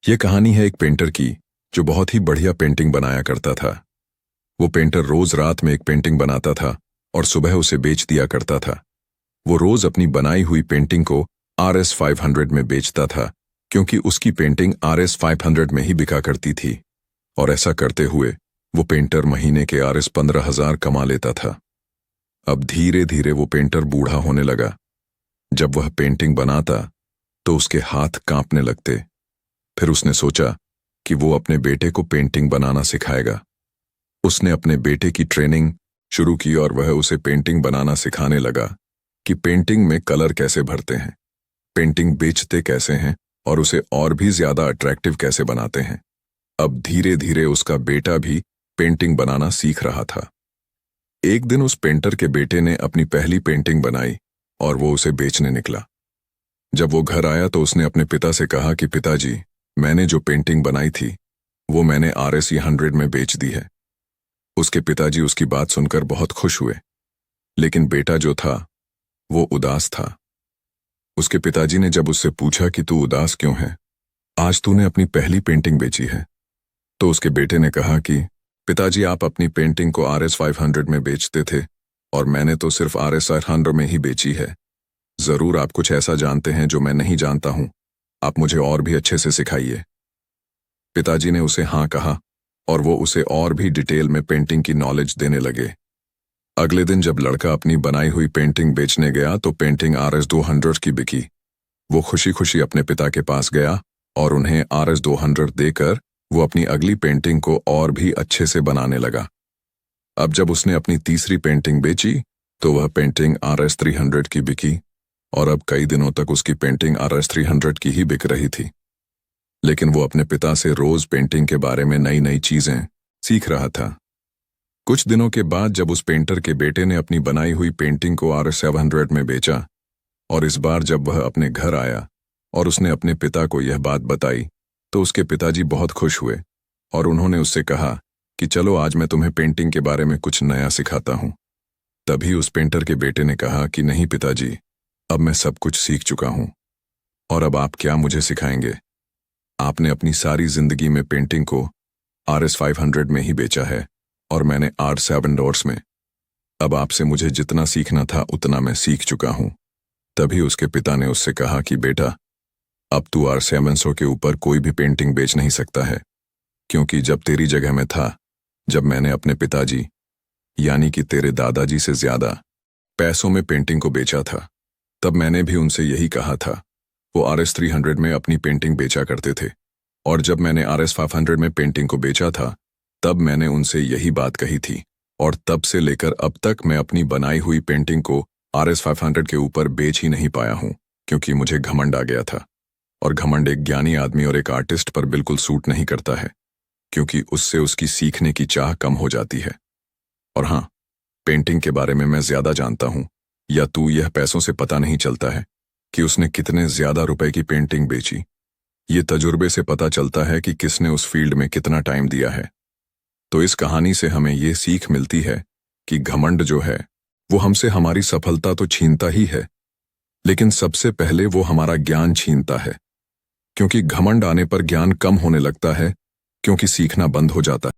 ये कहानी है एक पेंटर की जो बहुत ही बढ़िया पेंटिंग बनाया करता था। वो पेंटर रोज रात में एक पेंटिंग बनाता था और सुबह उसे बेच दिया करता था। वो रोज अपनी बनाई हुई पेंटिंग को RS 500 में बेचता था क्योंकि उसकी पेंटिंग RS 500 में ही बिका करती थी। और ऐसा करते हुए वो पेंटर महीने के RS 15,000 कमा लेता था। अब धीरे धीरे वो पेंटर बूढ़ा होने लगा। जब वह पेंटिंग बनाता तो उसके हाथ कांपने लगते। फिर उसने सोचा कि वो अपने बेटे को पेंटिंग बनाना सिखाएगा। उसने अपने बेटे की ट्रेनिंग शुरू की और वह उसे पेंटिंग बनाना सिखाने लगा कि पेंटिंग में कलर कैसे भरते हैं, पेंटिंग बेचते कैसे हैं और उसे और भी ज्यादा अट्रैक्टिव कैसे बनाते हैं। अब धीरे धीरे उसका बेटा भी पेंटिंग बनाना सीख रहा था। एक दिन उस पेंटर के बेटे ने अपनी पहली पेंटिंग बनाई और वो उसे बेचने निकला। जब वो घर आया तो उसने अपने पिता से कहा कि पिताजी, मैंने जो पेंटिंग बनाई थी वो मैंने RS 100 में बेच दी है। उसके पिताजी उसकी बात सुनकर बहुत खुश हुए, लेकिन बेटा जो था वो उदास था। उसके पिताजी ने जब उससे पूछा कि तू उदास क्यों है, आज तूने अपनी पहली पेंटिंग बेची है। तो उसके बेटे ने कहा कि पिताजी, आप अपनी पेंटिंग को RS 500 में बेचते थे और मैंने तो सिर्फ RS 100 में ही बेची है। जरूर आप कुछ ऐसा जानते हैं जो मैं नहीं जानता हूं, आप मुझे और भी अच्छे से सिखाइए। पिताजी ने उसे हाँ कहा और वो उसे और भी डिटेल में पेंटिंग की नॉलेज देने लगे। अगले दिन जब लड़का अपनी बनाई हुई पेंटिंग बेचने गया तो पेंटिंग RS 200 की बिकी। वो खुशी खुशी अपने पिता के पास गया और उन्हें RS 200 देकर वो अपनी अगली पेंटिंग को और भी अच्छे से बनाने लगा। अब जब उसने अपनी तीसरी पेंटिंग बेची तो वह पेंटिंग RS 300 की बिकी और अब कई दिनों तक उसकी पेंटिंग RS 300 की ही बिक रही थी। लेकिन वो अपने पिता से रोज पेंटिंग के बारे में नई नई चीजें सीख रहा था। कुछ दिनों के बाद जब उस पेंटर के बेटे ने अपनी बनाई हुई पेंटिंग को RS 700 में बेचा और इस बार जब वह अपने घर आया और उसने अपने पिता को यह बात बताई तो उसके पिताजी बहुत खुश हुए और उन्होंने उससे कहा कि चलो आज मैं तुम्हें पेंटिंग के बारे में कुछ नया सिखाता हूं। तभी उस पेंटर के बेटे ने कहा कि नहीं पिताजी, अब मैं सब कुछ सीख चुका हूं और अब आप क्या मुझे सिखाएंगे। आपने अपनी सारी जिंदगी में पेंटिंग को RS 500 में ही बेचा है और मैंने R 700 में। अब आपसे मुझे जितना सीखना था उतना मैं सीख चुका हूं। तभी उसके पिता ने उससे कहा कि बेटा, अब तू R 700 के ऊपर कोई भी पेंटिंग बेच नहीं सकता है, क्योंकि जब तेरी जगह में था, जब मैंने अपने पिताजी यानी कि तेरे दादाजी से ज्यादा पैसों में पेंटिंग को बेचा था, तब मैंने भी उनसे यही कहा था। वो RS 300 में अपनी पेंटिंग बेचा करते थे और जब मैंने RS 500 में पेंटिंग को बेचा था तब मैंने उनसे यही बात कही थी और तब से लेकर अब तक मैं अपनी बनाई हुई पेंटिंग को RS 500 के ऊपर बेच ही नहीं पाया हूं, क्योंकि मुझे घमंड आ गया था। और घमंड एक ज्ञानी आदमी और एक आर्टिस्ट पर बिल्कुल सूट नहीं करता है, क्योंकि उससे उसकी सीखने की चाह कम हो जाती है। और हाँ, पेंटिंग के बारे में मैं ज्यादा जानता हूं या तू यह पैसों से पता नहीं चलता है कि उसने कितने ज्यादा रुपए की पेंटिंग बेची। ये तजुर्बे से पता चलता है कि किसने उस फील्ड में कितना टाइम दिया है। तो इस कहानी से हमें ये सीख मिलती है कि घमंड जो है वो हमसे हमारी सफलता तो छीनता ही है, लेकिन सबसे पहले वो हमारा ज्ञान छीनता है, क्योंकि घमंड आने पर ज्ञान कम होने लगता है, क्योंकि सीखना बंद हो जाता है।